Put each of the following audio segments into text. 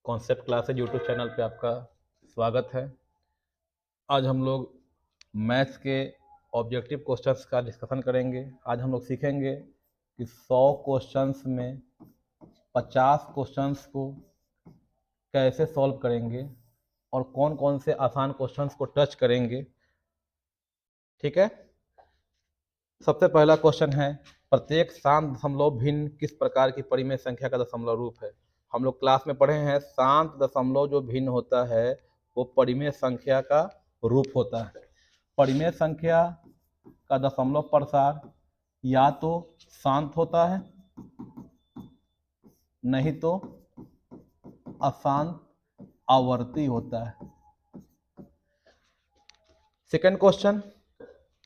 Concept classes YouTube channel पे आपका स्वागत है। आज हम लोग मैथ्स के ऑब्जेक्टिव क्वेश्चंस का डिस्कशन करेंगे। आज हम लोग सीखेंगे कि 100 क्वेश्चंस में 50 क्वेश्चंस को कैसे सॉल्व करेंगे और कौन कौन से आसान क्वेश्चंस को टच करेंगे। ठीक है। सबसे पहला क्वेश्चन है, प्रत्येक शांत दशमलव भिन्न किस प्रकार की परिमेय संख्या का दशमलव रूप है। हम लोग क्लास में पढ़े हैं शांत दशमलव जो भिन्न होता है वो परिमेय संख्या का रूप होता है। परिमेय संख्या का दशमलव प्रसार या तो शांत होता है, नहीं तो अशांत आवर्ती होता है। सेकंड क्वेश्चन,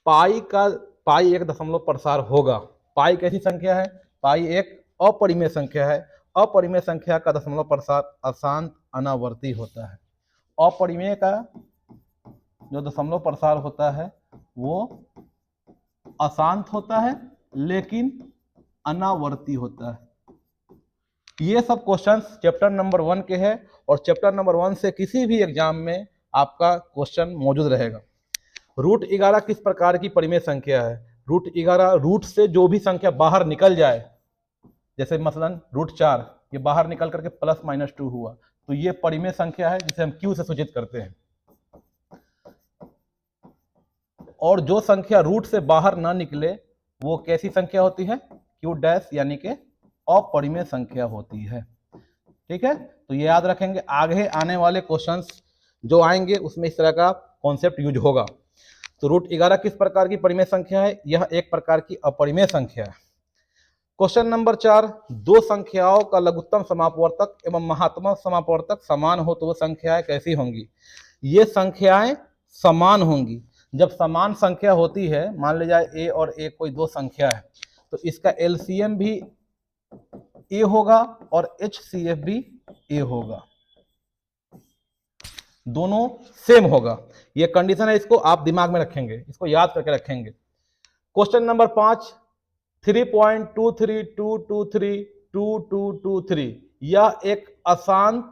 पाई एक दशमलव प्रसार होगा। पाई कैसी संख्या है? पाई एक अपरिमेय संख्या है। अपरिमेय संख्या का दशमलव प्रसार अशांत अनावर्ती होता है। अपरिमेय का जो दशमलव प्रसार होता है वो अशांत होता है लेकिन अनावर्ती होता है। ये सब क्वेश्चंस चैप्टर नंबर 1 के हैं और चैप्टर नंबर 1 से किसी भी एग्जाम में आपका क्वेश्चन मौजूद रहेगा। रूट 11 किस प्रकार की परिमेय संख्या है? रूट 11 रूट से जो भी संख्या बाहर निकल जाए, जैसे मसलन रूट 4 ये बाहर निकल करके +-2 हुआ तो ये परिमेय संख्या है जिसे हम क्यू से सूचित करते हैं। और जो संख्या रूट से बाहर ना निकले वो कैसी संख्या होती है? क्यू डैश यानी कि अपरिमेय संख्या होती है। ठीक है, तो ये याद रखेंगे। आगे आने वाले क्वेश्चंस जो आएंगे उसमें इस तरह का कॉन्सेप्ट यूज होगा। तो रूट 11 किस प्रकार की परिमेय संख्या है? यह एक प्रकार की अपरिमेय संख्या है। क्वेश्चन नंबर 4, दो संख्याओं का लघुत्तम समापवर्तक एवं महात्तम समापवर्तक समान हो तो वो संख्याएं कैसी होंगी? ये संख्याएं समान होंगी। जब समान संख्या होती है, मान लीजिए ए और ए कोई दो संख्या है, तो इसका एलसीएम भी ए होगा और एचसीएफ भी ए होगा, दोनों सेम होगा। ये कंडीशन है, इसको आप दिमाग में रखेंगे, इसको याद करके रखेंगे। क्वेश्चन नंबर 5, 3.232232223 यह एक अशांत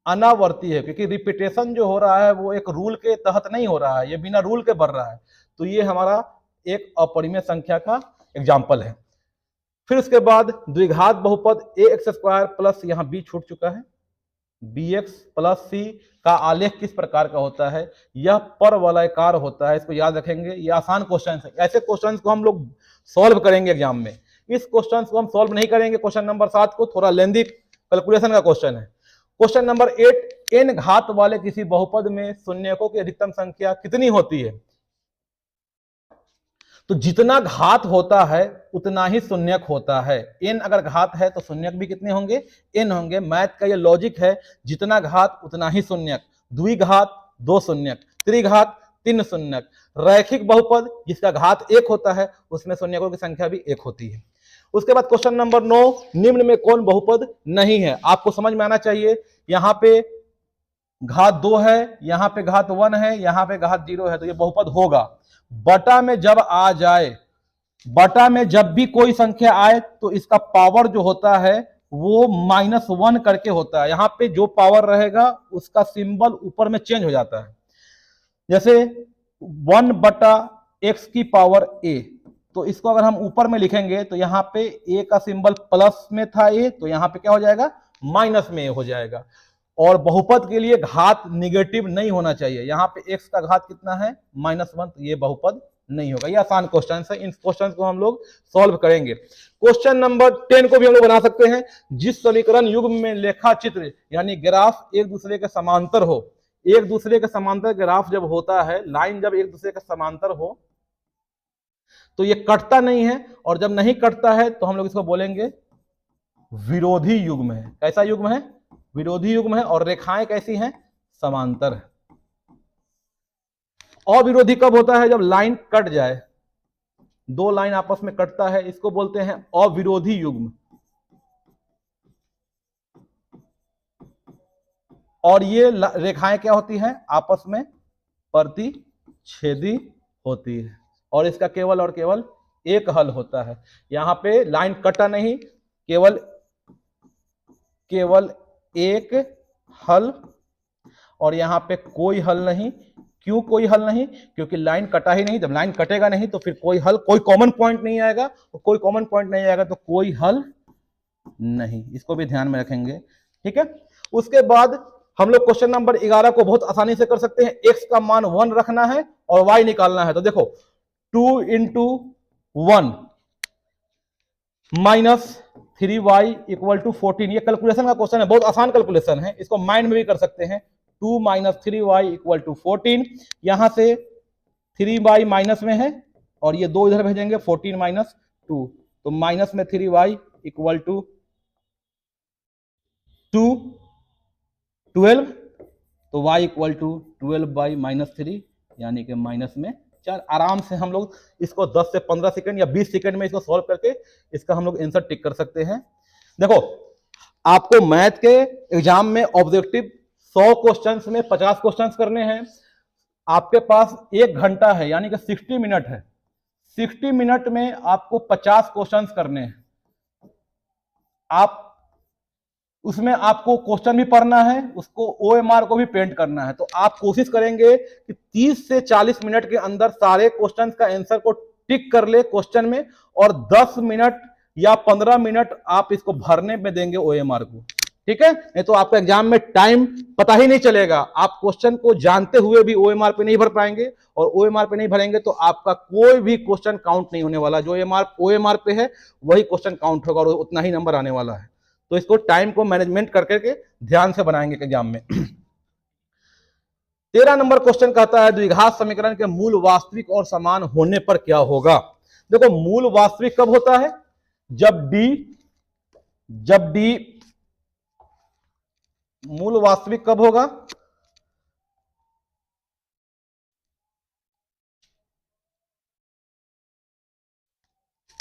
अनावर्ती है, क्योंकि रिपीटेशन जो हो रहा है वो एक रूल के तहत नहीं हो रहा है, ये बिना रूल के बढ़ रहा है। तो ये हमारा एक अपरिमेय संख्या का एग्जाम्पल है। फिर उसके बाद द्विघात बहुपद ax² प्लस, यहाँ b छूट चुका है, bx प्लस c का आलेख किस प्रकार का होता है? यह परवलयकार होता है। इसको याद रखेंगे, ये आसान क्वेश्चन है। ऐसे क्वेश्चन को हम लोग सॉल्व करेंगे एग्जाम में। इस क्वेश्चन को हम सॉल्व नहीं करेंगे। क्वेश्चन नंबर 7 को थोड़ा लेंदी कैलकुलेशन का क्वेश्चन है। क्वेश्चन नंबर 8, n घात वाले किसी बहुपद में शून्यकों की अधिकतम संख्या कितनी होती है? तो जितना घात होता है उतना ही शून्यक होता है। n अगर घात है तो शून्यक भी कितने होंगे? n होंगे। मैथ का ये लॉजिक है, जितना घात उतना ही शून्यक। द्विघात 2 शून्यक, त्रिघात 3 शून्यक। रैखिक बहुपद जिसका घात 1 होता है उसमें शून्यकों की संख्या भी 1 होती है। उसके बाद क्वेश्चन नंबर 9, निम्न में कौन बहुपद नहीं है? आपको समझ में आना चाहिए। यहाँ पे घात 2 है, यहाँ पे घात 1 है, यहाँ पे घात 0 है, तो ये बहुपद होगा। बटा में जब आ जाए, बटा में जब भी कोई संख्या आए तो इसका पावर जो होता है वो -1 करके होता है। यहाँ पे जो पावर रहेगा उसका सिंबल ऊपर में चेंज हो जाता है। जैसे 1/x की पावर a, तो इसको अगर हम ऊपर में लिखेंगे तो यहाँ पे a का सिंबल प्लस में था a, तो यहाँ पे क्या हो जाएगा? माइनस में a हो जाएगा। और बहुपद के लिए घात निगेटिव नहीं होना चाहिए। यहाँ पे x का घात कितना है? -1, तो ये बहुपद नहीं होगा। ये आसान क्वेश्चन है, इन क्वेश्चन को हम लोग सॉल्व करेंगे। क्वेश्चन नंबर 10 को भी हम लोग बना सकते हैं। जिस समीकरण युग्म में लेखा चित्र यानी ग्राफ एक दूसरे के समांतर हो, एक दूसरे के समांतर ग्राफ जब होता है, लाइन जब एक दूसरे के समांतर हो तो ये कटता नहीं है, और जब नहीं कटता है तो हम लोग इसको बोलेंगे विरोधी युग्म है। कैसा युग्म है? विरोधी युग्म है। और रेखाएं कैसी हैं? समांतर है। अविरोधी कब होता है? जब लाइन कट जाए, दो लाइन आपस में कटता है, इसको बोलते हैं अविरोधी युग्म। और ये रेखाएं क्या होती हैं? आपस में प्रतिच्छेदी होती है, और इसका केवल और केवल एक हल होता है। यहां पे लाइन कटा नहीं, केवल एक हल, और यहां पे कोई हल नहीं। क्यों कोई हल नहीं? क्योंकि लाइन कटा ही नहीं। जब लाइन कटेगा नहीं तो फिर कोई हल, कोई कॉमन पॉइंट नहीं आएगा, और कोई कॉमन पॉइंट नहीं आएगा तो कोई हल नहीं। इसको भी ध्यान में रखेंगे, ठीक है। उसके बाद हम लोग क्वेश्चन नंबर 11 को बहुत आसानी से कर सकते हैं। x का मान 1 रखना है और y निकालना है। तो देखो 2 into 1 minus 3y equal to 14। ये कैलकुलेशन का क्वेश्चन है, बहुत आसान कैलकुलेशन है, इसको माइंड में भी कर सकते हैं। 2 माइनस 3y इक्वल टू 14। यहां से 3y माइनस में है और ये 2 इधर भेजेंगे, 14 माइनस 2, तो माइनस में 3y इक्वल टू 2, 12, तो y equal to 12 by minus 3, यानी कि माइनस में 4। आराम से हम लोग इसको 10 से 15 सेकंड या 20 सेकंड में इसको सॉल्व करके इसका हम लोग आंसर टिक कर सकते हैं। देखो आपको मैथ के एग्जाम में ऑब्जेक्टिव 100 क्वेश्चंस में 50 क्वेश्चंस करने हैं। आपके पास 1 घंटा है, यानी कि 60 मिनट है। 60 मिनट में आपको 50 क्वेश्चंस करने हैं। आप उसमें आपको क्वेश्चन भी पढ़ना है, उसको OMR को भी पेंट करना है। तो आप कोशिश करेंगे कि 30 से 40 मिनट के अंदर सारे क्वेश्चंस का आंसर को टिक कर ले क्वेश्चन में, और 10 मिनट या 15 मिनट आप इसको भरने में देंगे OMR को, ठीक है। नहीं तो आपका एग्जाम में टाइम पता ही नहीं चलेगा। आप क्वेश्चन को जानते हुए भी OMR पे नहीं भर पाएंगे, और OMR पे नहीं भरेंगे तो आपका कोई भी क्वेश्चन काउंट नहीं होने वाला। जो OMR पे है वही क्वेश्चन काउंट होगा और उतना ही नंबर आने वाला है। तो इसको टाइम को मैनेजमेंट करके के ध्यान से बनाएंगे एग्जाम में। 13 नंबर क्वेश्चन कहता है द्विघात समीकरण के मूल वास्तविक और समान होने पर क्या होगा। देखो मूल वास्तविक कब होता है? जब d मूल वास्तविक कब होगा?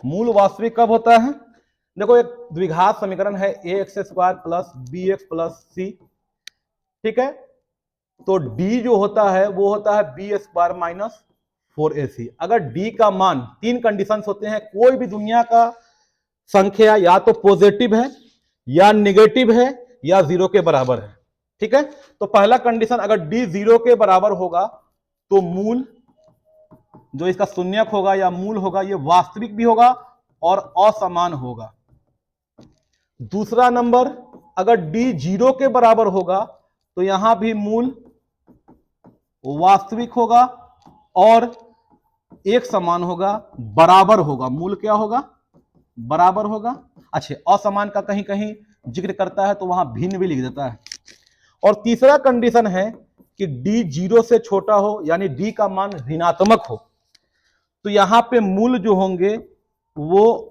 मूल वास्तविक कब होता है? देखो एक द्विघात समीकरण है ax² plus bx plus c, ठीक है। तो d जो होता है वो होता है b² माइनस 4ac। अगर d का मान, 3 कंडीशंस होते हैं, कोई भी दुनिया का संख्या या तो पॉजिटिव है या निगेटिव है या 0 के बराबर है, ठीक है। तो पहला कंडीशन अगर d 0 के बराबर होगा तो मूल जो इसका शून्यक होगा या मूल होगा ये वास्तविक भी होगा और असमान होगा। दूसरा नंबर अगर d 0 के बराबर होगा तो यहां भी मूल वास्तविक होगा और एक समान होगा, बराबर होगा। मूल क्या होगा? बराबर होगा। अच्छा, असमान का कहीं कहीं जिक्र करता है तो वहां भिन्न भी लिख देता है। और तीसरा कंडीशन है कि d 0 से छोटा हो, यानी d का मान ऋणात्मक हो, तो यहां पे मूल जो होंगे वो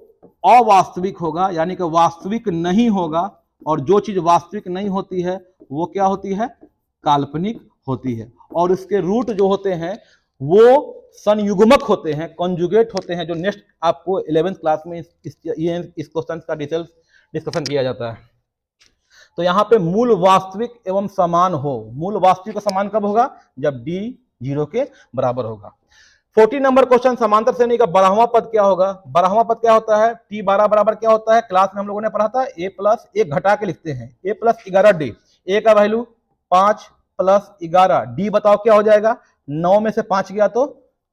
अवास्तविक होगा, यानी कि वास्तविक नहीं होगा। और जो चीज वास्तविक नहीं होती है वो क्या होती है? काल्पनिक होती है। और उसके रूट जो होते हैं वो संयुग्मक होते हैं, कॉन्जुगेट होते हैं, जो नेक्स्ट आपको 11th क्लास में इस क्वेश्चन का डिटेल्स डिस्कशन किया जाता है। तो यहां पे मूल वास्तविक एवं समान हो। मूल वास्तविक और समान कब होगा? जब d 0 के बराबर होगा। 14 नंबर क्वेश्चन समांतर श्रेणी का 12वां पद क्या होगा? 12वां पद क्या होता है? t 12 बराबर क्या होता है? क्लास में हम लोगों ने पढ़ा था a प्लस, एक घटा के लिखते हैं, a प्लस 11d। a का वैल्यू 5 प्लस 11, d बताओ क्या हो जाएगा? 9 में से 5 गया तो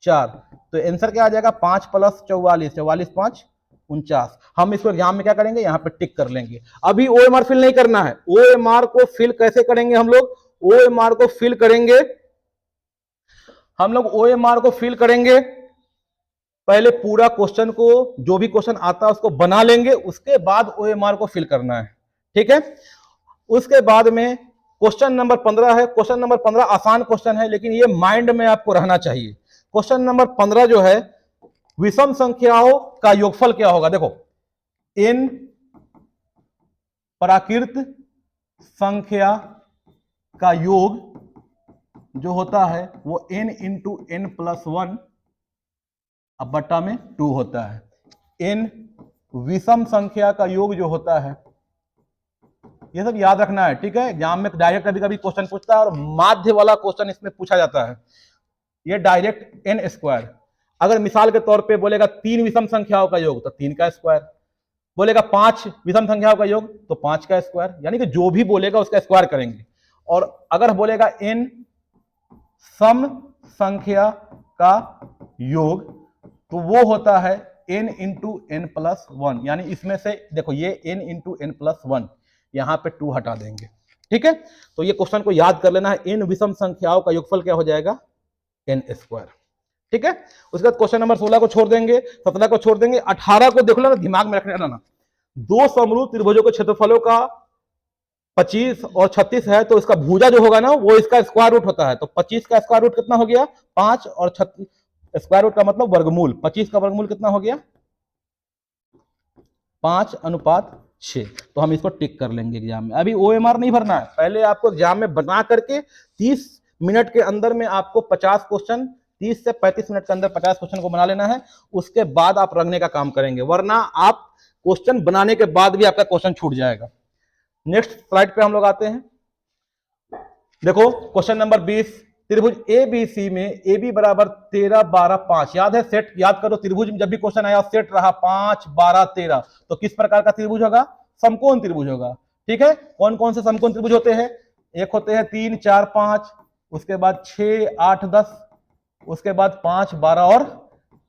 4, तो आंसर क्या आ जाएगा? 5 प्लस 44, 44 5 49। हम इसको एग्जाम में क्या करेंगे? यहाँ पे टिक कर लेंगे। अभी OMR फिल नहीं करना है। OMR को फिल कैसे करेंगे हम लोग? OMR को फिल करेंगे हम लोग OMR को फिल करेंगे, पहले पूरा क्वेश्चन को, जो भी क्वेश्चन आता है उसको बना लेंगे, उसके बाद OMR को फिल करना है, ठीक है। उसके बाद में क्वेश्चन नंबर 15 है। क्वेश्चन नंबर 15 आसान क्वेश्चन है, लेकिन ये माइंड में आपको रहना चाहिए। क्वेश्चन नंबर 15 जो है, विषम संख्याओं का योगफल क्या होगा? देखो n प्राकृत संख्या का योग जो होता है वो n इंटू n प्लस 1 अब बट्टा में 2 होता है। n विषम संख्या का योग जो होता है, ये सब याद रखना है, ठीक है। एग्जाम में डायरेक्ट कभी कभी क्वेश्चन पूछता है और माध्य वाला क्वेश्चन इसमें पूछा जाता है। ये डायरेक्ट n स्क्वायर, अगर मिसाल के तौर पे बोलेगा 3 विषम संख्याओं का योग तो 3 का स्क्वायर, बोलेगा 5 विषम संख्याओं का योग तो 5 का स्क्वायर, यानी कि जो भी बोलेगा उसका स्क्वायर करेंगे। और अगर बोलेगा n सम संख्या का योग तो वो होता है n into n plus one, यानी इसमें से देखो ये n into n plus one, यहां पे 2 हटा देंगे। ठीक है, तो ये क्वेश्चन को याद कर लेना है, इन विषम संख्याओं का योगफल क्या हो जाएगा, n स्क्वायर। ठीक है, उसके बाद क्वेश्चन नंबर 16 को छोड़ देंगे, 17 को छोड़ देंगे, 18 को देख लो ना, दिमाग में रखने रहना। दो समरूप त्रिभुजों के क्षेत्रफलों का 25 और 36 है, तो इसका भुजा जो होगा ना वो इसका स्क्वायर रूट होता है। तो 25 का स्क्वायर रूट कितना हो गया 5, और 36 स्क्वायर रूट का मतलब वर्गमूल, 25 का वर्गमूल कितना हो गया 5:6। तो हम इसको टिक कर लेंगे एग्जाम में। अभी OMR नहीं भरना है, पहले आपको एग्जाम में बना करके 30 मिनट के अंदर में आपको 50 क्वेश्चन, 30 से 35 मिनट के अंदर 50 क्वेश्चन को बना लेना है, उसके बाद आप रखने का काम करेंगे, वरना आप क्वेश्चन बनाने के बाद भी आपका क्वेश्चन छूट जाएगा। नेक्स्ट स्लाइड पे हम लोग आते हैं। देखो क्वेश्चन नंबर 20, त्रिभुज ABC में AB बराबर 13, 12, 5, याद है सेट, याद करो त्रिभुज में जब भी क्वेश्चन आया सेट रहा 5, 12, 13, तो किस प्रकार का त्रिभुज होगा, समकोण त्रिभुज होगा। ठीक है, कौन कौन से समकोण त्रिभुज होते हैं, एक होते हैं 3, 4, 5, उसके बाद 6, 8, 10, उसके बाद 5, 12 और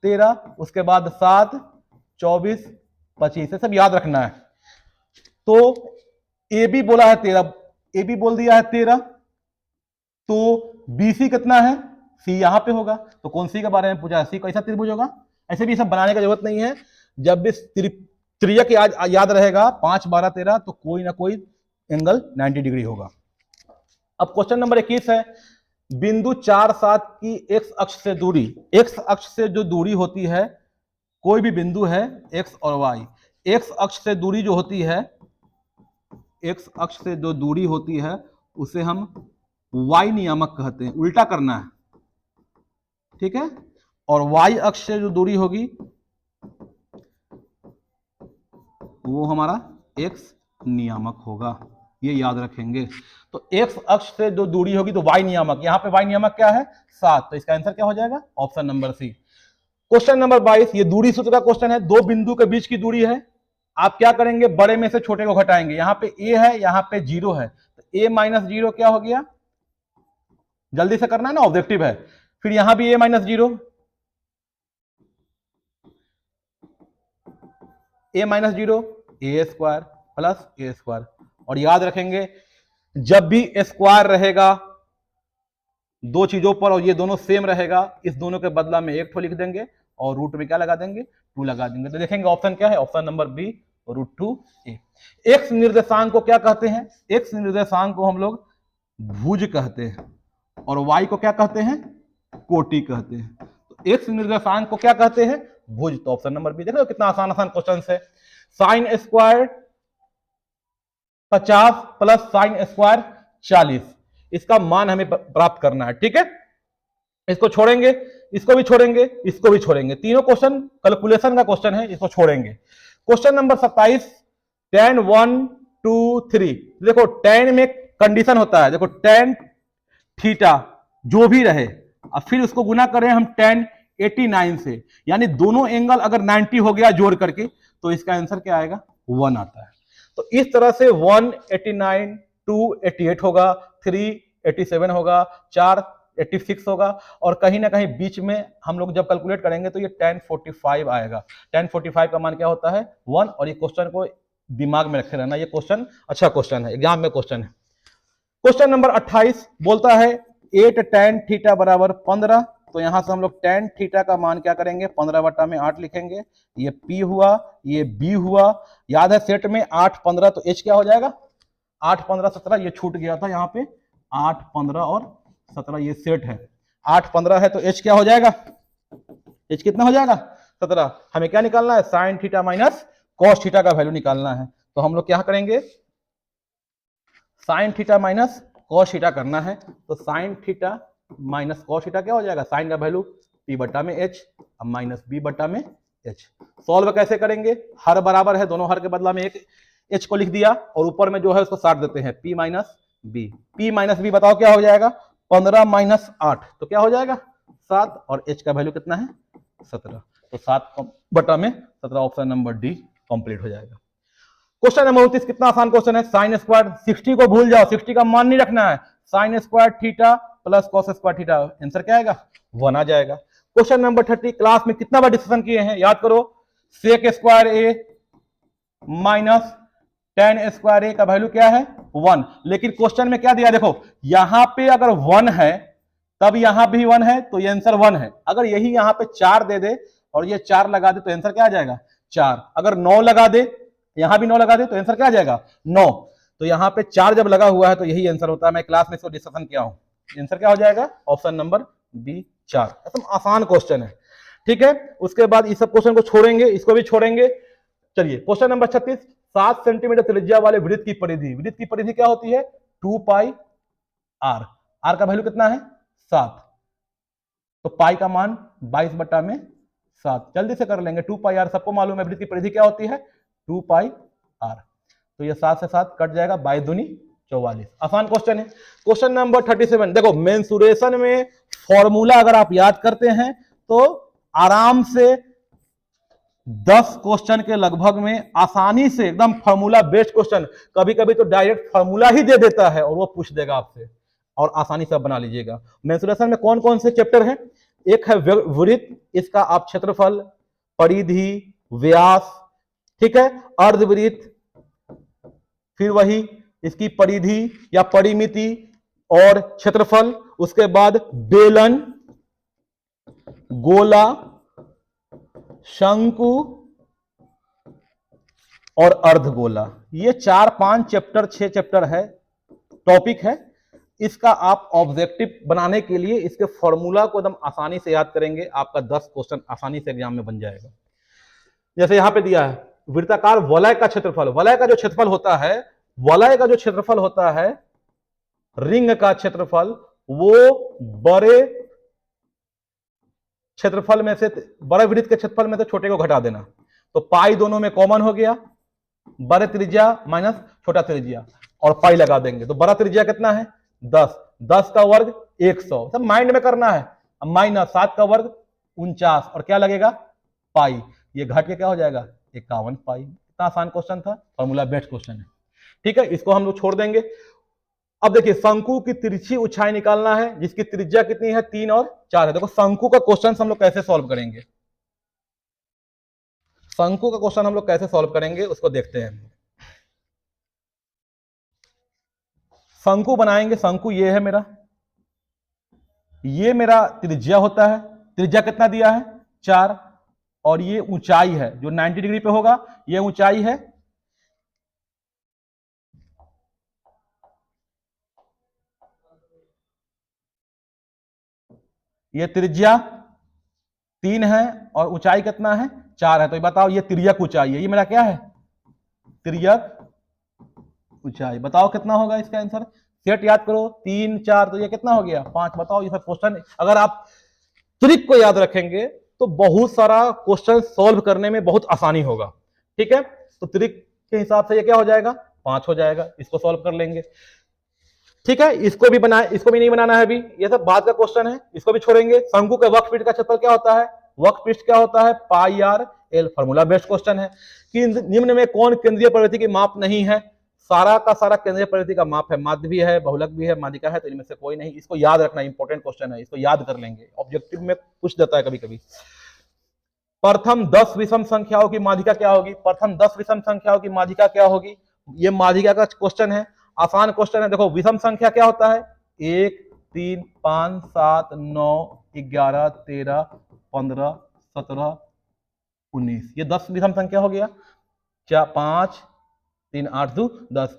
13, उसके बाद 7, 24, 25, ये सब याद रखना है। तो AB बोला है 13, AB बोल दिया है 13, तो BC कितना है, C यहां पे होगा, तो कौन सी के बारे में पूछा है, C कैसा त्रिभुज होगा। ऐसे भी सब बनाने की जरूरत नहीं है, जब भी त्रियक याद रहेगा 5, 12, 13, तो कोई ना कोई एंगल 90 डिग्री होगा। अब क्वेश्चन नंबर 21 है, बिंदु 4, 7 की x अक्ष से दूरी, x अक्ष से जो दूरी होती है, कोई भी बिंदु है x और y, x अक्ष से दूरी जो होती है, x अक्ष से जो दूरी होती है उसे हम y नियामक कहते हैं, उल्टा करना है। ठीक है, और y अक्ष से जो दूरी होगी वो हमारा x नियामक होगा, ये याद रखेंगे। तो x अक्ष से जो दूरी होगी तो y नियामक, यहां पे y नियामक क्या है 7, तो इसका आंसर क्या हो जाएगा option number C. Question number 22, ये दूरी सूत्र का क्वेश्चन है, दो बिंदु के बीच की दूरी है, आप क्या करेंगे बड़े में से छोटे को घटाएंगे, यहां पे a है यहां पे 0 है, तो a माइनस 0 क्या हो गया, जल्दी से करना है ना, ऑब्जेक्टिव है। फिर यहां भी a minus 0, a minus 0, a square plus a square, और याद रखेंगे जब भी स्क्वायर रहेगा दो चीजों पर और ये दोनों सेम रहेगा, इस दोनों के बदला में एक ठो लिख देंगे और रूट में क्या लगा देंगे 2 लगा देंगे। तो देखेंगे ऑप्शन क्या है, option number B √2a। X निर्देशांक को क्या कहते हैं, एक्स निर्देशांक को हम लोग भुज कहते हैं, और y को क्या कहते हैं, कोटि कहते हैं। तो एक्स निर्देशांक को क्या कहते हैं, भुज, तो ऑप्शन नंबर बी। देखो कितना आसान आसान क्वेश्चन है। Sine square 50 plus sine square 40, इसका मान हमें प्राप्त करना है। ठीक है, इसको छोड़ेंगे, इसको भी छोड़ेंगे, इसको भी छोड़ेंगे, तीनों क्वेश्चन कैलकुलेशन का क्वेश्चन है, इसको छोड़ेंगे। क्वेश्चन नंबर 27, tan 1, 2, 3, देखो tan में कंडीशन होता है, देखो tan थीटा जो भी रहे, अब फिर उसको गुना करें हम tan 89 से, यानी दोनों एंगल अगर 90 हो गया जोड़ करके, तो इसका आंसर क्या आएगा 1 आता है। तो इस तरह से 1 89, 2 88 होगा, 3 87 होगा, 4 86 होगा, और कहीं ना कहीं बीच में हम लोग जब कैलकुलेट करेंगे तो ये tan 45 आएगा। tan 45 का मान क्या होता है 1, और ये क्वेश्चन को दिमाग में रखे रहना, ये क्वेश्चन अच्छा क्वेश्चन है, एग्जाम में क्वेश्चन है। क्वेश्चन नंबर 28 बोलता है 8 tan थीटा बराबर 15, तो यहां से हम लोग tan थीटा का मान क्या करेंगे 15/8 लिखेंगे, ये P हुआ, ये B हुआ, याद है सेट में 8 15 तो H क्या हो जाएगा 8 15 17, ये छूट गया था, यहाँ पे 8 15 और 17 ये सेट है, 8 15 है तो H क्या हो जाएगा, H कितना हो जाएगा 17। हमें क्या निकालना है sine theta minus cos theta का वैल्यू निकालना है, तो हम लोग क्या करेंगे sine theta minus cos theta करना है, तो sine theta minus cos theta क्या हो जाएगा, साइन का value P/H minus B/H। Solve कैसे करेंगे, हर बराबर है, दोनों हर के बदला में एक H को लिख दिया और ऊपर में जो है उसको साट देते हैं P minus B। P minus B बताओ क्या हो जाएगा 15 माइनस 8, तो क्या हो जाएगा 7, और H का वैल्यू कितना है 17, तो 7/17, ऑप्शन नंबर डी कंप्लीट हो जाएगा। क्वेश्चन नंबर 29 कितना आसान क्वेश्चन है। साइन स्क्वायर 60 को भूल जाओ, 60 का मान नहीं रखना है। Sine square theta plus cos square theta, answer क्या आएगा 1 आ जाएगा। क्वेश्चन नंबर 30 क्लास में कितना बार डिस्कशन किए हैं, याद करो। सेक स्क्वायर ए माइनस टेन स्क्वायर ए का वैल्यू क्या है 1, लेकिन क्वेश्चन में क्या दिया देखो, यहां पे अगर 1 है तब यहां भी 1 है तो ये आंसर 1 है। अगर यही यहां पे 4 दे दे और ये 4 लगा दे तो आंसर क्या आ जाएगा 4। अगर 9 लगा दे, यहां भी 9 लगा दे तो आंसर क्या आ जाएगा 9। तो यहां पे 4 जब लगा हुआ है तो यही आंसर होता है। मैं क्लास में इसको डिस्कशन किया हूं, आंसर क्या हो जाएगा ऑप्शन नंबर बी 4। एकदम आसान क्वेश्चन है, ठीक है। उसके बाद इस सब क्वेश्चन को छोड़ेंगे, इसको भी छोड़ेंगे। चलिए क्वेश्चन नंबर 36, 7 सेंटीमीटर त्रिज्या वाले वृत्त की परिधि, वृत्त की परिधि क्या होती है 2 पाई आर। आर का वैल्यू कितना है 7, तो पाई का मान 22/7। जल्दी से कर लेंगे, 2 पाई आर सबको मालूम है, वृत्त की परिधि क्या होती है 2 पाई आर। तो ये 7 से 7 कट जाएगा, 22 दूनी 44। आसान क्वेश्चन है। क्वेश्चन नंबर 37, देखो मेंसुरेशन में फॉर्मूला अगर आप याद करते हैं तो आराम से 10 क्वेश्चन के लगभग में आसानी से एकदम फॉर्मूला बेस्ड क्वेश्चन, कभी कभी तो डायरेक्ट फॉर्मूला ही दे देता है और वो पूछ देगा आपसे, और आसानी से बना लीजिएगा। मेंसुरेशन में कौन कौन से चैप्टर हैं, एक है वृत्त, इसका आप क्षेत्रफल, परिधि, व्यास, ठीक है, अर्धवृत्त, फिर वही इसकी परिधि या परिमिति और क्षेत्रफल, उसके बाद बेलन, गोला, शंकु और अर्धगोला। ये 4-5 चैप्टर 6 चैप्टर है, टॉपिक है। इसका आप ऑब्जेक्टिव बनाने के लिए इसके फॉर्मूला को एकदम आसानी से याद करेंगे, आपका 10 क्वेश्चन आसानी से एग्जाम में बन जाएगा। जैसे यहां पे दिया है वृत्ताकार वलय का क्षेत्रफल, वलय का जो क्षेत्रफल होता है, वलय का जो क्षेत्रफल होता है, रिंग का क्षेत्रफल, वो बड़े क्षेत्रफल में से, बड़े वृत्त के क्षेत्रफल में से छोटे को घटा देना, तो पाई दोनों में कॉमन हो गया, बड़े त्रिज्या माइनस छोटा त्रिज्या, और पाई लगा देंगे। तो बड़ा त्रिज्या कितना है 10, 10 का वर्ग 100, सब माइंड में करना है। माइनस 7 का वर्ग 49, और क्या लगेगा पाई, ये घट के क्या हो जाएगा 51 पाई। इतना आसान क्वेश्चन था, फॉर्मूला बेस्ड क्वेश्चन है, ठीक है। इसको हम लोग छोड़ देंगे। अब देखिए शंकु की तिरछी ऊंचाई निकालना है, जिसकी त्रिज्या कितनी है 3 और 4 है। देखो शंकु का क्वेश्चन हम लोग कैसे सॉल्व करेंगे, शंकु का क्वेश्चन हम लोग कैसे सॉल्व करेंगे उसको देखते हैं। शंकु बनाएंगे, शंकु ये है मेरा, ये मेरा त्रिज्या होता है, त्रिज्या कितना दिया है 4, और ये ऊंचाई है जो 90 डिग्री पे होगा, ये ऊंचाई है। ये त्रिज्या 3 है और ऊंचाई कितना है 4 है। तो ये बताओ ये तिर्यक ऊंचाई है, ये मेरा क्या है तिर्यक ऊंचाई। बताओ कितना होगा इसका आंसर, सेट याद करो 3 4, तो ये कितना हो गया 5। बताओ ये सब क्वेश्चन अगर आप ट्रिक को याद रखेंगे तो बहुत सारा क्वेश्चन सॉल्व करने में बहुत आसानी होगा, ठीक है। तो ट्रिक के हिसाब से ये क्या हो जाएगा 5 हो जाएगा, इसको सॉल्व कर लेंगे, ठीक है। इसको भी बनाए, इसको भी नहीं बनाना है अभी, ये सब बाद का क्वेश्चन है, इसको भी छोड़ेंगे। शंकु के वक्रपीठ का क्षेत्रफल क्या होता है, वक्रपृष्ठ क्या होता है pi R L, formula based question है। कि निम्न में कौन केंद्रीय प्रवृत्ति की माप नहीं है, सारा का सारा केंद्रीय प्रवृत्ति का माप है, माध्य भी है, बहुलक भी है, माध्यिका है, तो इनमें से कोई नहीं। इसको याद रखना इंपॉर्टेंट क्वेश्चन है, इसको याद कर लेंगे, ऑब्जेक्टिव में पूछ देता है कभी कभी। प्रथम 10 विषम संख्याओं की माध्यिका क्या होगी, प्रथम 10 विषम संख्याओं की माध्यिका क्या होगी, ये माध्यिका का क्वेश्चन है, आसान क्वेश्चन है। देखो विषम संख्या क्या होता है 1 3 5 7 9 11 13 15 17 19, ये 10 विषम संख्या हो गया, 5 3 8 2 10।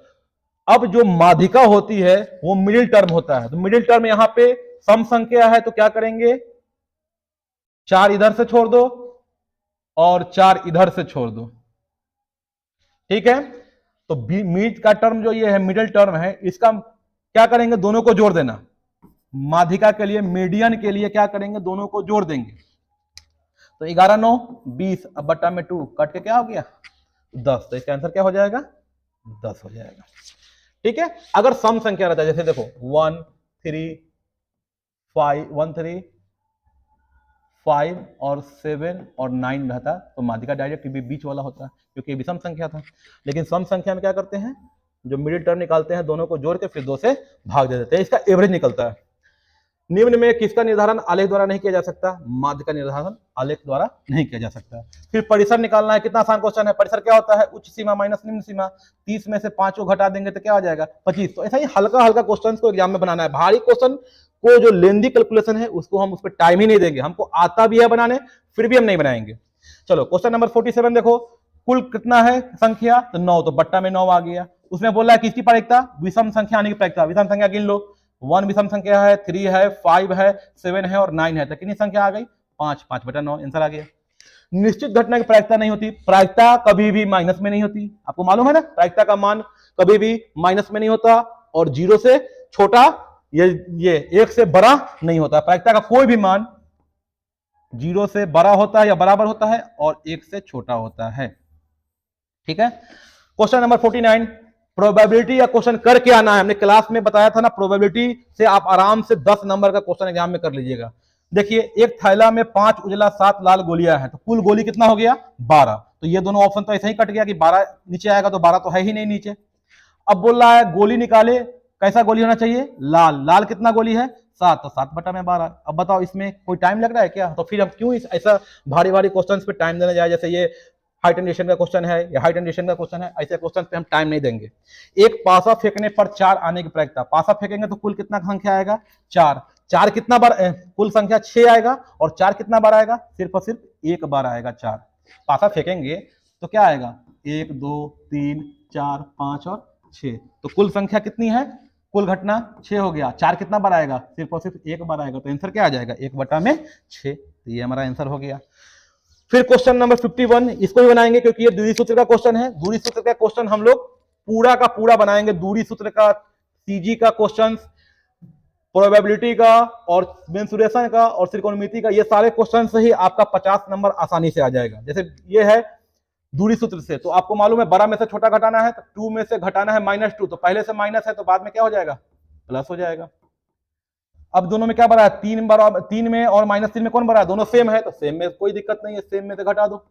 अब जो माध्यिका होती है वो मिडिल टर्म होता है, तो मिडिल टर्म यहां पे सम संख्या है, तो क्या करेंगे 4 इधर से छोड़ दो और 4 इधर से छोड़ दो, ठीक है। तो मीड का टर्म जो ये है मिडिल टर्म है, इसका क्या करेंगे दोनों को जोड़ देना, माध्यिका के लिए मीडियन के लिए क्या करेंगे दोनों को जोड़ देंगे। तो 11 9 20, अब बट्टा में 2 कट के क्या हो गया 10, तो इसका आंसर क्या हो जाएगा 10 हो जाएगा, ठीक है। अगर सम संख्या रहता है, जैसे देखो 1 3 5 1 3 5 और 7 और 9 रहता तो माध्यिका डायरेक्ट बीच वाला होता क्योंकि विषम संख्या था। लेकिन सम संख्या में क्या करते हैं, जो मिडिल टर्म निकालते हैं दोनों को जोड़ के फिर 2 से भाग दे देते हैं, इसका एवरेज निकलता है। निम्न में किसका निर्धारण आलेख द्वारा नहीं किया जा सकता, माध्य का निर्धारण आलेख द्वारा नहीं किया जा सकता। फिर परिसर निकालना है, कितना आसान क्वेश्चन है। परिसर क्या होता है, उच्च सीमा माइनस निम्न सीमा। 30 में से 5 को घटा देंगे तो क्या आ जाएगा 25। तो ऐसा ही हल्का हल्का क्वेश्चन को एग्जाम में बनाना है। भारी क्वेश्चन को जो लेंदी कैलकुलेशन है उसको हम उस पर टाइम ही नहीं देंगे, हमको आता भी है बनाने फिर भी हम नहीं बनाएंगे। चलो क्वेश्चन नंबर 47 देखो, कुल कितना है संख्या, तो 9, तो बट्टा में 9 आ गया। उसमें बोल रहा है किसकी प्रायिकता, विषम संख्या आने की प्रायिकता। विषम संख्या गिन लो, 1 विषम संख्या है, 3 है, 5 है, 7 है और 9 है, तो कितनी संख्या आ गई 5, 5/9 आंसर आ गया। निश्चित घटना की प्रायिकता नहीं होती, प्रायिकता कभी भी माइनस में नहीं होती, आपको मालूम है ना, प्रायिकता का मान कभी भी माइनस में नहीं होता और 0 से छोटा ये 1 से बड़ा नहीं होता। प्रायिकता का कोई भी मान 0 से बड़ा होता है या बराबर होता है और 1 से छोटा होता है। ठीक है, क्वेश्चन नंबर 49, प्रोबेबिलिटी का क्वेश्चन करके आना है। हमने क्लास में बताया था ना, प्रोबेबिलिटी से आप आराम से 10 नंबर का क्वेश्चन एग्जाम में कर लीजिएगा। देखिए, एक थैला में 5 उजला 7 लाल गोलियां हैं, तो कुल गोली कितना हो गया 12। तो ये दोनों ऑप्शन तो ऐसे ही कट गया कि 12 नीचे आएगा, तो 12 तो है ही नहीं नीचे। अब बोल रहा है गोली निकाले, कैसा गोली होना चाहिए, लाल। लाल कितना गोली है 7, तो 7/12। अब बताओ इसमें कोई टाइम लग रहा है क्या, तो फिर हम क्यों ऐसा भारी भारी क्वेश्चन पे टाइम देना जाए। जैसे ये हाइट एंड डिस्टेंस का क्वेश्चन है या हाइट एंड डिस्टेंस का क्वेश्चन है, ऐसे क्वेश्चन पे हम टाइम नहीं देंगे। एक पासा फेंकने पर 4 आने की प्रायिकता, पासा फेंकेंगे तो कुल कितना संख्या आएगा 4। 4 कितना बार, कुल संख्या 6 आएगा और 4 कितना बार आएगा, सिर्फ और सिर्फ 1 बार आएगा 4। पासा फेंकेंगे तो क्या आएगा 1 2 3 4 5 और 6, तो कुल संख्या कितनी है, कुल घटना 6 हो गया। 4 कितना बार आएगा, सिर्फ और सिर्फ 1 बार आएगा, तो आंसर क्या आ जाएगा 1/6। तो ये हमारा आंसर हो गया। फिर क्वेश्चन नंबर 51, इसको भी बनाएंगे क्योंकि ये दूरी सूत्र का क्वेश्चन है। दूरी सूत्र का क्वेश्चन हम लोग पूरा का पूरा बनाएंगे। दूरी सूत्र का, सीजी का क्वेश्चन, प्रोबेबिलिटी का और मेंसुरेशन का और त्रिकोणमिति का, ये सारे क्वेश्चन से ही आपका 50 नंबर आसानी से आ जाएगा। जैसे ये है दूरी सूत्र से, तो आपको मालूम है बड़ा में से छोटा घटाना है, तो 2 में से घटाना है -2, तो पहले से माइनस है तो बाद में क्या हो जाएगा प्लस हो जाएगा। अब दोनों में क्या बड़ा है 3 बराबर, 3 में और -3 में कौन बड़ा है, दोनों सेम है, तो सेम में कोई दिक्कत नहीं है, सेम में से घटा दो।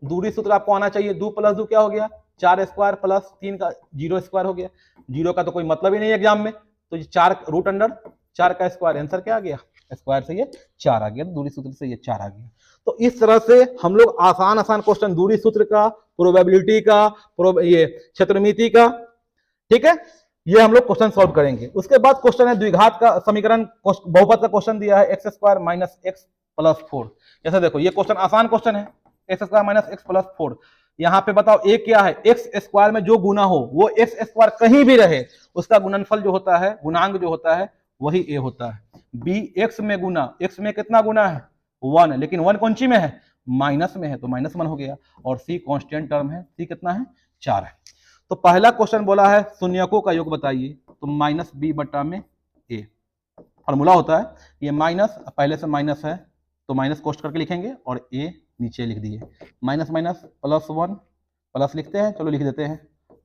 दूरी सूत्र आपको आना चाहिए, 2 + 2 क्या हो गया 4 स्क्वायर प्लस 3 का 0 स्क्वायर हो गया। 0 का तो कोई मतलब ही नहीं है एग्जाम में, तो 4 √4 का स्क्वायर, आंसर क्या आ गया स्क्वायर से ये 4 आ गया, दूरी सूत्र से ये 4 आ गया। तो इस तरह से हम लोग आसान आसान क्वेश्चन दूरी सूत्र का, प्रोबेबिलिटी का, ये क्षेत्रमिति का, ठीक है, ये हम लोग क्वेश्चन सॉल्व करेंगे। उसके बाद क्वेश्चन है द्विघात का समीकरण, बहुपद का क्वेश्चन दिया है x² - x + 4। जैसे देखो ये क्वेश्चन आसान क्वेश्चन है, x² - x + 4। यहाँ पे बताओ a क्या है, x² में जो गुना हो वो x² कहीं भी रहे, उसका गुणनफल जो होता है, गुणांक जो होता है वही a होता है। b x में गुना, x में कितना गुना है 1, लेकिन 1 कौन सी में है माइनस में है, तो -1 हो गया। और c कांस्टेंट टर्म है, c कितना है 4 है। तो पहला क्वेश्चन बोला है शून्यकों का योग बताइए, तो -b/a फॉर्मूला होता है ये, माइनस पहले से माइनस है तो माइनस कोष्ट करके लिखेंगे और a नीचे लिख दिए, माइनस माइनस +1 प्लस लिखते हैं, चलो लिख देते हैं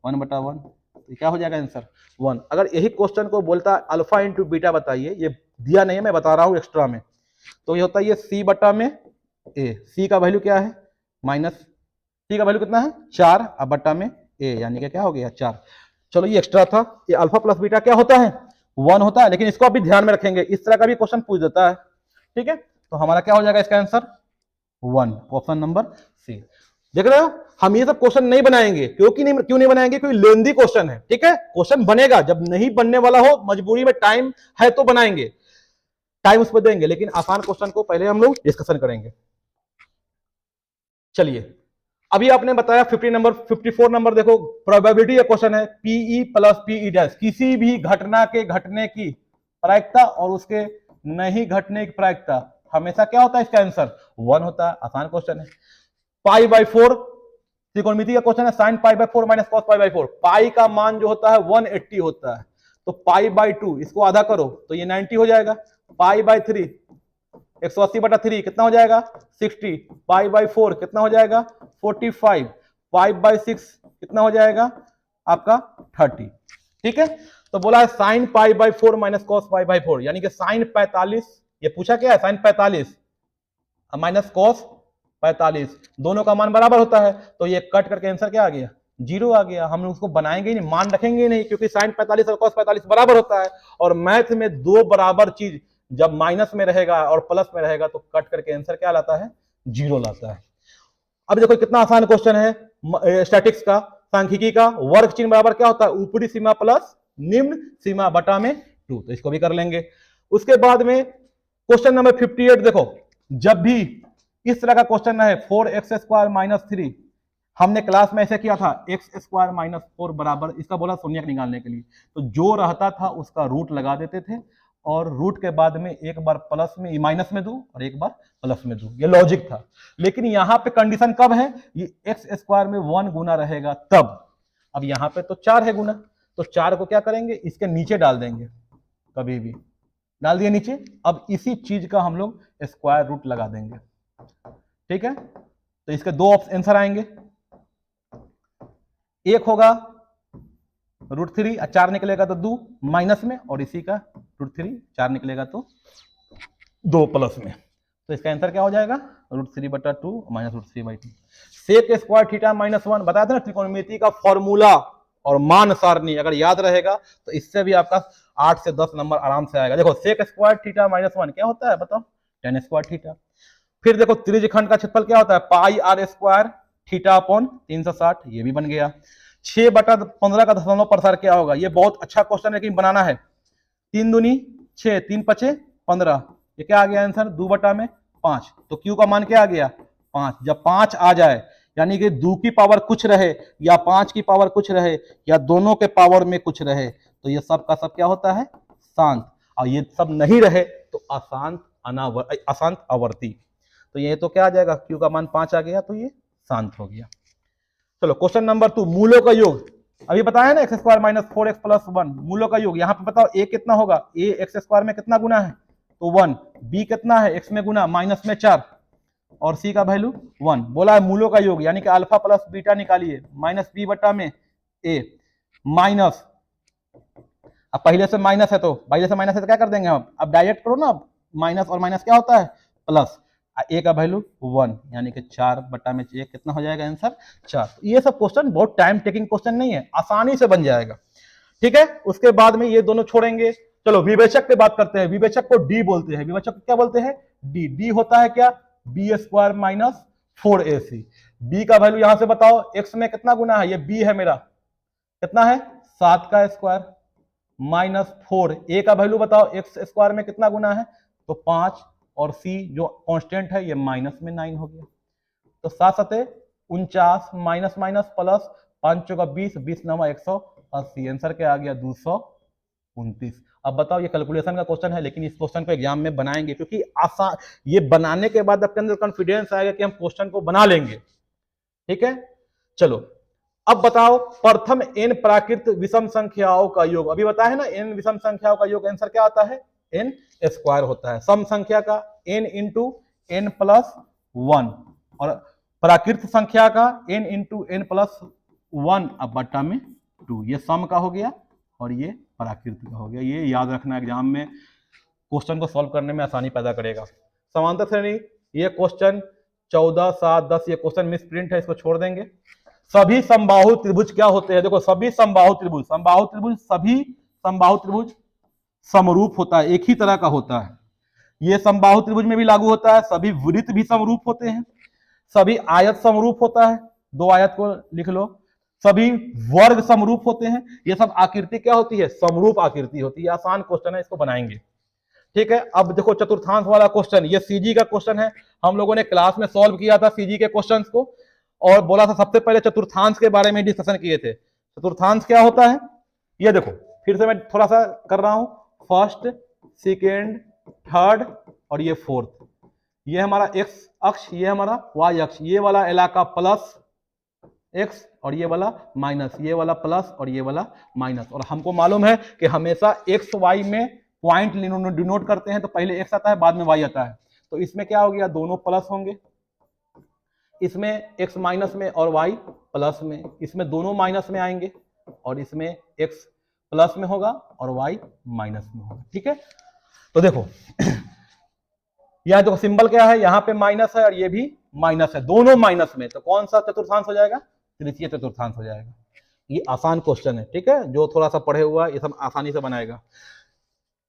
1/1, तो क्या हो जाएगा आंसर 1। अगर यही क्वेश्चन को बोलता अल्फा इंटू बीटा बताइए, ये दिया नहीं है मैं बता रहा हूँ एक्स्ट्रा में, तो ये होता है ये c/a, c का वैल्यू क्या है c का वैल्यू कितना है 4, अब बट्टा में a, यानी कि क्या हो गया 4। चलो ये एक्स्ट्रा था, ये अल्फा प्लस बीटा क्या होता है 1 होता है, लेकिन इसको अभी ध्यान में रखेंगे, इस तरह का भी क्वेश्चन पूछ देता है, ठीक है। तो हमारा क्या हो जाएगा इसका आंसर 1, ऑप्शन नंबर सी। देख रहे हो, हम ये सब क्वेश्चन नहीं बनाएंगे, क्यों नहीं बनाएंगे, क्योंकि लेंदी क्वेश्चन है, ठीक है। क्वेश्चन बनेगा, जब नहीं बनने वाला हो, मजबूरी में टाइम है तो बनाएंगे, टाइम उस पर देंगे, लेकिन आसान क्वेश्चन को पहले हम लोग डिस्कशन करेंगे। चलिए, अभी आपने बताया 54 नंबर देखो, प्रोबेबिलिटी का क्वेश्चन है, PE + PE', किसी भी घटना के घटने की प्रायिकता और उसके नहीं घटने की प्रायिकता हमेशा क्या होता है, इसका आंसर 1 होता है, आसान क्वेश्चन है। π/4 त्रिकोणमिति का क्वेश्चन है, sin π/4 - cos π/4, पाई का मान जो होता है 180 होता है, तो π/2 इसको आधा करो तो ये 90 हो जाएगा, π/3 180/3 कितना हो जाएगा 60, π/4 कितना हो जाएगा 45, π/6 कितना हो जाएगा आपका 30, ठीक है। तो बोला है sin π/4 - cos π/4, यानी कि sin 45 ये पूछा क्या है, साइन 45 माइनस कॉस 45, दोनों का मान बराबर होता है, तो ये कट करके आंसर क्या आ गया, 0 आ गया। हम उसको बनाएंगे ही नहीं, मान रखेंगे ही नहीं, क्योंकि साइन 45 और कॉस 45 बराबर होता है, और मैथ में दो बराबर चीज जब माइनस में रहेगा और प्लस में रहेगा तो कट करके आंसर क्या लाता है, 0 लाता है। अब देखो कितना आसान क्वेश्चन है स्टैटिक्स का, सांख्यिकी का। वर्ग चिन्ह बराबर क्या होता है, ऊपरी सीमा प्लस निम्न सीमा बटा में 2, तो इसको भी कर लेंगे। उसके बाद में क्वेश्चन नंबर 58 देखो, जब भी इस तरह का क्वेश्चन है 4x² माइनस 3, हमने क्लास में ऐसे किया था x² माइनस 4 बराबर, इसका बोला शून्यक निकालने के लिए, तो जो रहता था उसका रूट लगा देते थे, और रूट के बाद में एक बार प्लस में माइनस में दो और एक बार प्लस में दो, ये लॉजिक था। लेकिन यहां पे कंडीशन कब है, ये x² में 1 गुना रहेगा तब। अब यहां पे तो 4 है गुना, तो 4 को क्या करेंगे, इसके नीचे डाल देंगे, कभी भी डाल दिए नीचे। अब इसी चीज का हम लोग स्क्वायर रूट लगा देंगे, ठीक है। तो इसके दो आंसर आएंगे, एक होगा √3, 4 निकलेगा तो 2 माइनस में, और इसी का √3, 4 निकलेगा तो 2 प्लस में। तो इसका आंसर क्या हो जाएगा, √3/2 minus √3/2। Sec square theta minus 1 बताया था ना, त्रिकोणमिति का फॉर्मूला और मान सारणी अगर याद रहेगा तो इससे भी आपका 8 से 10 नंबर आराम से आएगा। देखो सेक स्क्वायर थीटा माइनस 1 क्या होता है बताओ, tan स्क्वायर थीटा। फिर देखो त्रिज्यखंड का क्षेत्रफल क्या होता है, πr² थीटा अपॉन 360, ये भी बन गया। 6/15 का दशमलव प्रसार क्या होगा, ये बहुत अच्छा क्वेश्चन है, लेकिन बनाना है। 3 दूनी 6, 3 पचे 15, ये क्या आ गया आंसर, 2/5। तो क्यू का मान क्या आ गया, 5। जब 5 आ जाए, यानी कि 2 की पावर कुछ रहे या 5 की पावर कुछ रहे या दोनों के पावर में कुछ रहे, तो ये सब का सब क्या होता है, शांत। और ये सब नहीं रहे तो अशांत अशांत आवर्ती। तो ये तो क्या आ जाएगा, क्यू का मान 5 आ गया, तो ये शांत हो गया। चलो क्वेश्चन नंबर 2, मूलों का योग। अभी बताया ना x² माइनस 4x प्लस 1, मूलों का योग। यहाँ पे बताओ a कितना होगा, a x² में कितना गुना है, तो 1, b कितना है x में गुना माइनस में 4, और c का वैल्यू 1। बोला है मूलों का योग, यानी कि अल्फा प्लस बीटा निकालिए, माइनस b बटा में a माइनस, अब पहले से माइनस है तो पहले से माइनस है तो क्या कर देंगे हम, अब डायरेक्ट करो ना, माइनस और माइनस क्या होता है, प्लस। ए का वैल्यू 1, यानी कि 4/1 कितना हो जाएगा आंसर, 4। ये सब क्वेश्चन बहुत टाइम टेकिंग क्वेश्चन नहीं है, आसानी से बन जाएगा, ठीक है। उसके बाद में ये दोनों छोड़ेंगे। चलो विवेचक की बात करते हैं, विवेचक को डी बोलते हैं, विवेचक को क्या बोलते हैं, डी। डी होता है क्या, b² माइनस 4ac। बी का वैल्यू यहां से बताओ, x में कितना गुना है, ये b है मेरा, कितना है 7 का स्क्वायर माइनस 4। ए का वैल्यू बताओ, x² में कितना गुना है, तो 5, और सी जो कांस्टेंट है ये माइनस में 9 हो गया। तो 7 7 49 माइनस माइनस प्लस 5 चौका 20, 20 9 180, आंसर क्या आ गया 229। अब बताओ, ये कैलकुलेशन का क्वेश्चन है, लेकिन इस क्वेश्चन को एग्जाम में बनाएंगे, क्योंकि आसान, ये बनाने के बाद आपके अंदर कॉन्फिडेंस आएगा कि हम क्वेश्चन को बना लेंगे, ठीक है। चलो अब बताओ, प्रथम n प्राकृत विषम संख्याओं का योग। अभी बताया है ना, n विषम संख्याओं का योग आंसर क्या आता है, n² होता है। सम संख्या का n इंटू n प्लस 1, और प्राकृत संख्या का n इंटू n प्लस 1 अब बट्टा में 2। ये सम का हो गया और ये प्राकृत का हो गया। ये याद रखना, एग्जाम में क्वेश्चन को सॉल्व करने में आसानी पैदा करेगा। समांतर श्रेणी, ये क्वेश्चन 14 7 10 ये क्वेश्चन मिस प्रिंट है, इसको छोड़ देंगे। सभी समबाहु त्रिभुज क्या होते हैं, देखो सभी समबाहु त्रिभुज, सभी समबाहु त्रिभुज समरूप होता है, एक ही तरह का होता है। ये समबाहु त्रिभुज में भी लागू होता है। सभी वृत्त भी समरूप होते हैं, सभी आयत समरूप होता है, 2 आयत को लिख लो। सभी वर्ग समरूप होते हैं। ये सब आकृति क्या होती है, समरूप आकृति होती है। आसान क्वेश्चन है, इसको बनाएंगे, ठीक है। अब देखो चतुर्थांश वाला क्वेश्चन, ये सीजी का क्वेश्चन है। हम लोगों ने क्लास में सॉल्व किया था सीजी के क्वेश्चंस को, और बोला था सबसे पहले चतुर्थांश के बारे में डिस्कशन किए थे। चतुर्थांश क्या होता है, ये देखो फिर से मैं थोड़ा सा कर रहा हूं, फर्स्ट, सेकेंड, थर्ड और ये फोर्थ। ये हमारा एक्स अक्ष, ये हमारा वाई अक्ष। ये वाला इलाका प्लस एक्स और ये वाला माइनस, ये वाला प्लस और ये वाला माइनस। और हमको मालूम है कि हमेशा एक्स वाई में पॉइंट डिनोट करते हैं, तो पहले एक्स आता है बाद में वाई आता है। तो इसमें क्या हो गया, दोनों प्लस होंगे, इसमें x माइनस में और y प्लस में, इसमें दोनों माइनस में आएंगे, और इसमें x प्लस में होगा और y माइनस में होगा, ठीक है। तो देखो यहाँ देखो सिंबल क्या है, यहाँ पे माइनस है और ये भी माइनस है, दोनों माइनस में, तो कौन सा चतुर्थांश हो जाएगा, तृतीय चतुर्थांश हो जाएगा। ये आसान क्वेश्चन है, ठीक है, जो थोड़ा सा पढ़े हुआ ये सब आसानी से बनाएगा।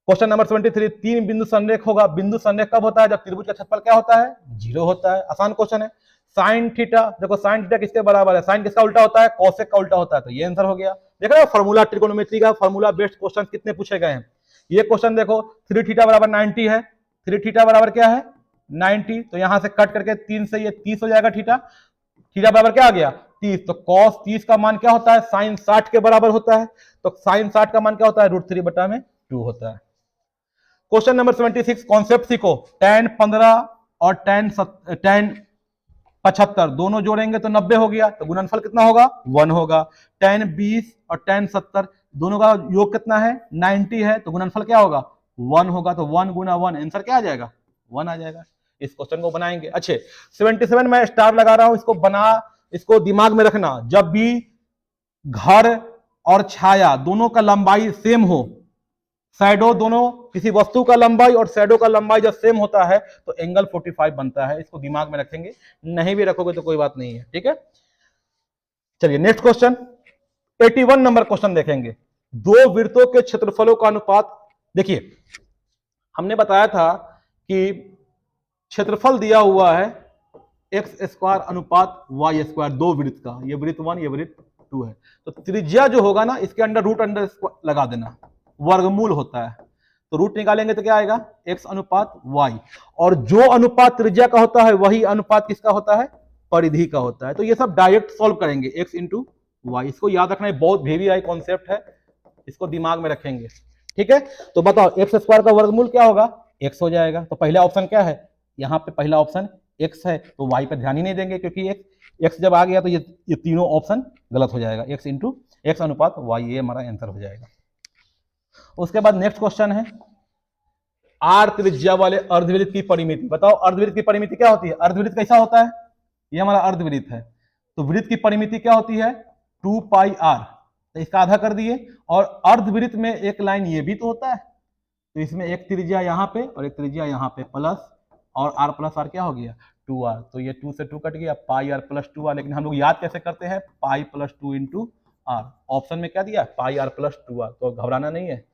क्वेश्चन नंबर 23, तीन बिंदु संरेख होगा। बिंदु संरेख कब होता है, जब त्रिभुज का क्षेत्रफल क्या होता है, 0 होता है। आसान क्वेश्चन है। साइन थीटा, देखो साइन थीटा किसके बराबर है, साइन किसका उल्टा होता है, कोसेक का उल्टा होता है, तो ये आंसर हो गया। देखो ना फॉर्मूला, ट्रिगोनोमेट्री का फॉर्मूला बेस्ड क्वेश्चन कितने पूछे गए हैं। ये क्वेश्चन देखो 3 थीटा बराबर 90 है, 3 थीटा बराबर क्या है 90, तो यहां से कट करके 3 से ये 30 हो जाएगा थीटा, थीटा बराबर क्या आ गया 30, तो cos 30 का मान क्या होता है, साइन 60 के बराबर होता है, तो साइन 60 का मान क्या होता है, √3/2 होता है। क्वेश्चन नंबर 76, कॉन्सेप्ट सीखो। tan 15 और tan 75 दोनों जोड़ेंगे तो 90 हो गया, तो गुणनफल कितना होगा 1 होगा। tan 20 और tan 70 दोनों का योग कितना है 90 है, तो गुणनफल क्या होगा 1 होगा, तो 1 गुना 1 आंसर क्या आ जाएगा 1 आ जाएगा। इस क्वेश्चन को बनाएंगे। अच्छे 77 में स्टार लगा रहा हूं, इसको बना, इसको दिमाग में रखना, जब भी घर और छाया दोनों का लंबाई सेम हो, शैडो दोनों किसी वस्तु का लंबाई और शैडो का लंबाई जब सेम होता है तो एंगल 45 बनता है। इसको दिमाग में रखेंगे, नहीं भी रखोगे तो कोई बात नहीं है, ठीक है। चलिए नेक्स्ट क्वेश्चन 81 नंबर क्वेश्चन देखेंगे। दो वृत्तों के क्षेत्रफलों का अनुपात, देखिए हमने बताया था कि क्षेत्रफल दिया हुआ है x² अनुपात y², दो वृत्त का, ये वृत्त 1 ये वृत्त 2 है, तो त्रिज्या जो होगा ना इसके अंडर रूट अंडर लगा देना, वर्गमूल होता है, तो रूट निकालेंगे तो क्या आएगा x अनुपात y, और जो अनुपात त्रिज्या का होता है वही अनुपात किसका होता है, परिधि का होता है। तो ये सब डायरेक्ट सॉल्व करेंगे, x इंटू वाई, इसको याद रखना है, बहुत हेवी आई कॉन्सेप्ट है, इसको दिमाग में रखेंगे, ठीक है। तो बताओ x² का वर्गमूल क्या होगा x हो जाएगा, तो पहला ऑप्शन क्या है, यहाँ पे पहला ऑप्शन x है, तो y पे ध्यान ही नहीं देंगे क्योंकि x जब आ गया तो ये तीनों ऑप्शन गलत हो जाएगा, x इंटू x अनुपात y, ये हमारा आंसर हो जाएगा। उसके बाद नेक्स्ट क्वेश्चन है, r त्रिज्या वाले अर्धवृत्त की परिमिति बताओ। अर्धवृत्त की परिमिति क्या होती है, अर्धवृत्त कैसा होता है, ये हमारा अर्धवृत्त है, तो वृत्त की परिमिति क्या होती है 2πr, तो इसका आधा कर दिए, और अर्धवृत्त में एक लाइन ये भी तो होता है, तो इसमें एक त्रिज्या यहाँ पे और एक त्रिज्या यहाँ पे, प्लस और r प्लस r क्या हो गया 2r, तो ये 2 से 2 कट गया, πr प्लस 2r, लेकिन हम लोग याद कैसे करते हैं pi plus 2 into r, option में क्या दिया πr प्लस 2r, तो घबराना नहीं है,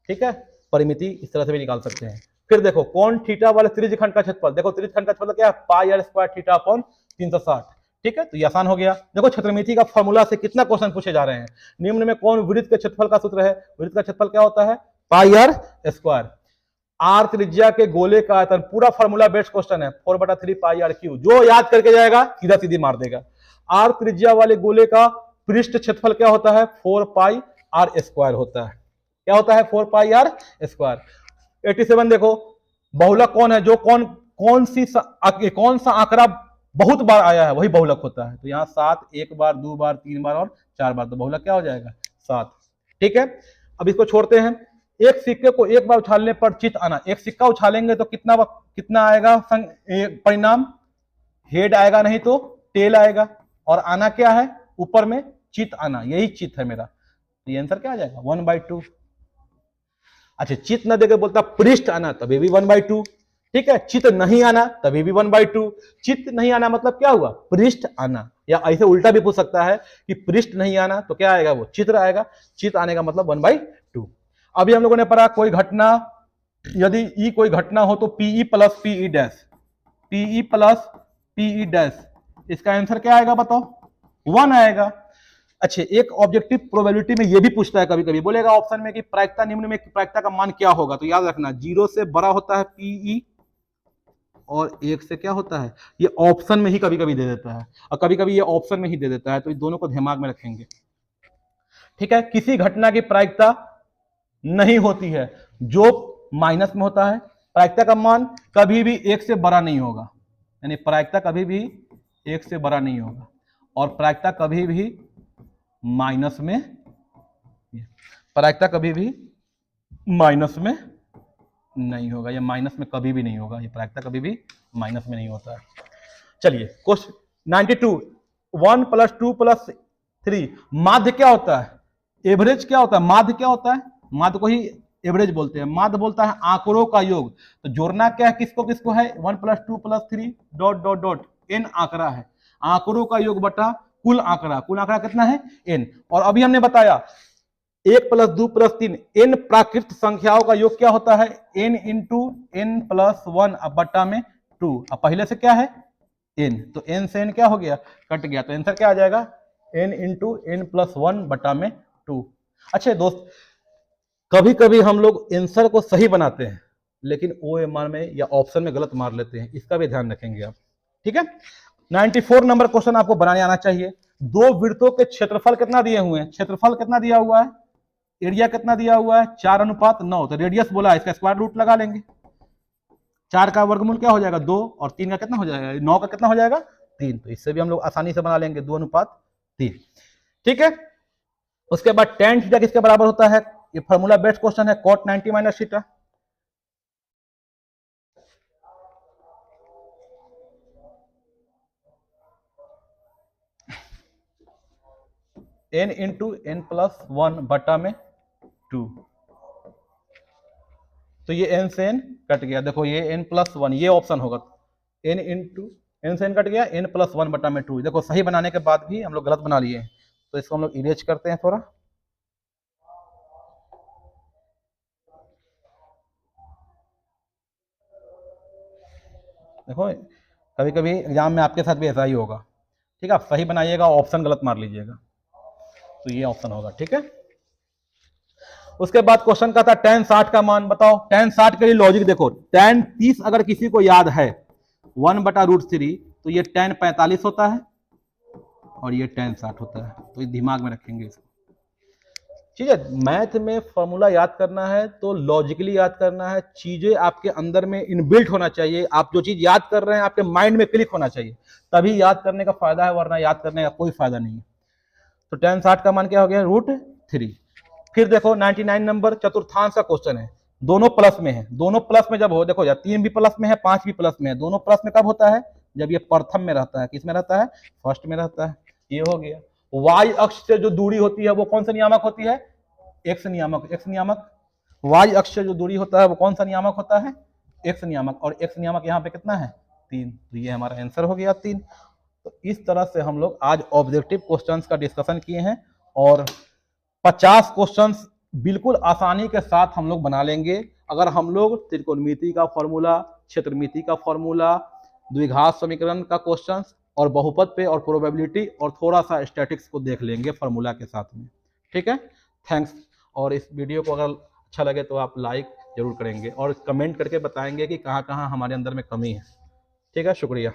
ठीक है। परिमिति इस तरह से भी निकाल सकते हैं। फिर देखो कौन थीटा वाले त्रिज्यखंड का क्षेत्रफल, देखो त्रिज्यखंड का क्षेत्रफल क्या है πr² थीटा अपॉन 360, ठीक है, तो ये आसान हो गया। देखो क्षेत्रमिति का फॉर्मूला से कितना क्वेश्चन पूछे जा रहे हैं, निम्न में कौन वृत्त के क्षेत्रफल का सूत्र है, वृत्त का क्षेत्रफल क्या होता है πr², r त्रिज्या के गोले का आयतन, पूरा फॉर्मूला बेस्ड क्वेश्चन है, 4/3 πr3, जो याद करके जाएगा सीधा सीधी मार देगा। r त्रिज्या वाले गोले का पृष्ठ क्षेत्रफल क्या होता है 4πr² होता है, क्या होता है 4πr²। 87 देखो बहुलक कौन है, जो कौन सा आंकड़ा बहुत बार आया है वही बहुलक होता है, तो यहाँ 7 एक बार 2 बार 3 बार और 4 बार, तो बहुलक क्या हो जाएगा 7, ठीक है। अब इसको छोड़ते हैं, एक सिक्के को एक बार उछालने पर चित आना, एक सिक्का उछालेंगे तो कितना आएगा परिणाम, हेड आएगा नहीं तो टेल आएगा, और आना क्या है ऊपर में चित आना, यही चित है मेरा, तो ये आंसर क्या आ जाएगा 1/2। अच्छा चित न देकर बोलता पृष्ठ आना, तभी भी 1/2, ठीक है, चित नहीं आना तभी भी 1/2, चित नहीं आना मतलब क्या हुआ पृष्ठ आना, या ऐसे उल्टा भी पूछ सकता है कि पृष्ठ नहीं आना तो क्या आएगा वो चित्र आएगा, चित आने का मतलब 1/2। अभी हम लोगों ने पढ़ा कोई घटना, यदि ई कोई घटना हो तो PE plus PE dash, PE plus PE dash, इसका आंसर क्या आएगा बताओ 1 आएगा। अच्छे एक ऑब्जेक्टिव प्रोबेबिलिटी में ये भी पूछता है, कभी कभी बोलेगा ऑप्शन में कि प्रायिकता निम्न में प्रायिकता का मान क्या होगा, तो याद रखना 0 से बड़ा होता है PE और 1 से क्या होता है, ये ऑप्शन में ही कभी कभी दे देता है, और कभी कभी ये ऑप्शन में ही दे देता है, तो इन दोनों को दिमाग में रखेंगे, ठीक है। किसी घटना की प्रायिकता नहीं होती है जो माइनस में होता है, प्रायिकता का मान कभी भी 1 से बड़ा नहीं होगा, यानी प्रायिकता कभी भी 1 से बड़ा नहीं होगा, और प्रायिकता कभी भी माइनस में, प्रायिकता कभी भी माइनस में नहीं होगा, या माइनस में कभी भी नहीं होगा, ये प्रायिकता कभी भी माइनस में नहीं होता है। चलिए क्वेश्चन 92, 1 + 2 + 3, माध्य क्या होता है, एवरेज क्या होता है, माध्य क्या होता है, माध्य को ही एवरेज बोलते हैं। माध्य बोलता है आंकड़ों का योग। तो जोड़ना क्या है, किसको किसको है, 1 + 2 + 3 डॉट डॉट डॉट n आंकड़ा है, आंकड़ों का योग बटा कुल आंकड़ा। कुल आंकड़ा कितना है, n। और अभी हमने बताया 1 + 2 + 3 n प्राकृत संख्याओं का योग क्या होता है, n × n + 1 अब बट्टा में 2। अब पहले से क्या है n, तो n से n क्या हो गया, कट गया, तो आंसर क्या आ जाएगा, n × n + 1 बटा में 2। अच्छा दोस्त, कभी कभी हम लोग आंसर को सही बनाते हैं लेकिन OMR में या ऑप्शन में गलत मार लेते हैं, इसका भी ध्यान रखेंगे आप, ठीक है। 94 नंबर क्वेश्चन आपको बनाने आना चाहिए। दो वृत्तों के क्षेत्रफल कितना दिए हुए हैं, क्षेत्रफल कितना दिया हुआ है, एरिया कितना दिया हुआ है, 4:9। तो रेडियस बोला है, इसका स्क्वायर रूट लगा लेंगे। 4 का वर्गमूल क्या हो जाएगा 2, और 3 का कितना हो जाएगा, 9 का कितना हो जाएगा 3। तो इससे भी हम लोग आसानी से बना लेंगे 2:3, ठीक है। उसके बाद tan थीटा किसके बराबर होता है, ये फॉर्मूला बेस्ट क्वेश्चन है, cot 90 - थीटा। n × n + 1 बटा में 2। तो ये n से n कट गया, देखो ये n + 1, ये ऑप्शन होगा, n × n से n कट गया, n + 1 बटा में 2। देखो सही बनाने के बाद भी हम लोग गलत बना लिए, तो इसको हम लोग इरेज करते हैं थोड़ा। देखो कभी कभी एग्जाम में आपके साथ भी ऐसा ही होगा, ठीक है। आप सही बनाइएगा, ऑप्शन गलत मार लीजिएगा, तो ये ऑप्शन होगा, ठीक है। उसके बाद क्वेश्चन का था tan 60 का मान बताओ। tan 60 के लिए लॉजिक देखो, tan 30 अगर किसी को याद है 1/√3, तो ये tan 45 होता है और ये tan 60 होता है, तो ये दिमाग में रखेंगे इसको, ठीक है। मैथ में फॉर्मूला याद करना है तो लॉजिकली याद करना है, चीजें आपके अंदर में इनबिल्ट होना चाहिए, आप जो चीज याद कर रहे हैं आपके माइंड में क्लिक होना चाहिए, तभी याद करने का फायदा है, वरना याद करने का कोई फायदा नहीं है। तो tan 60 का मान क्या हो गया, √3। फिर देखो 99 नंबर चतुर्थांश का क्वेश्चन है, दोनों प्लस में है। दोनों प्लस में जब हो, देखो यार 3 भी प्लस में है 5 भी प्लस में है, दोनों प्लस में कब होता है, जब ये प्रथम में रहता है, किस में रहता है, फर्स्ट में रहता है। ये हो गया। y अक्ष से जो दूरी होती है वो कौन सा नियामक होती है, x नियामक। x नियामक, y अक्ष से जो दूरी होता है वो कौन सा नियामक होता है, x नियामक। और x नियामक यहाँ पे कितना है 3, तो ये हमारा आंसर हो गया 3। तो इस तरह से हम लोग आज ऑब्जेक्टिव क्वेश्चंस का डिस्कशन किए हैं और 50 क्वेश्चंस बिल्कुल आसानी के साथ हम लोग बना लेंगे अगर हम लोग त्रिकोणमिति का फॉर्मूला, क्षेत्रमिति का फॉर्मूला, द्विघात समीकरण का क्वेश्चंस और बहुपद पे और प्रोबेबिलिटी और थोड़ा सा स्टैटिक्स को देख लेंगे फॉर्मूला के साथ में, ठीक है। थैंक्स। और इस वीडियो को अगर अच्छा लगे तो आप लाइक जरूर करेंगे और कमेंट करके बताएंगे कि कहाँ कहाँ हमारे अंदर में कमी है, ठीक है। शुक्रिया।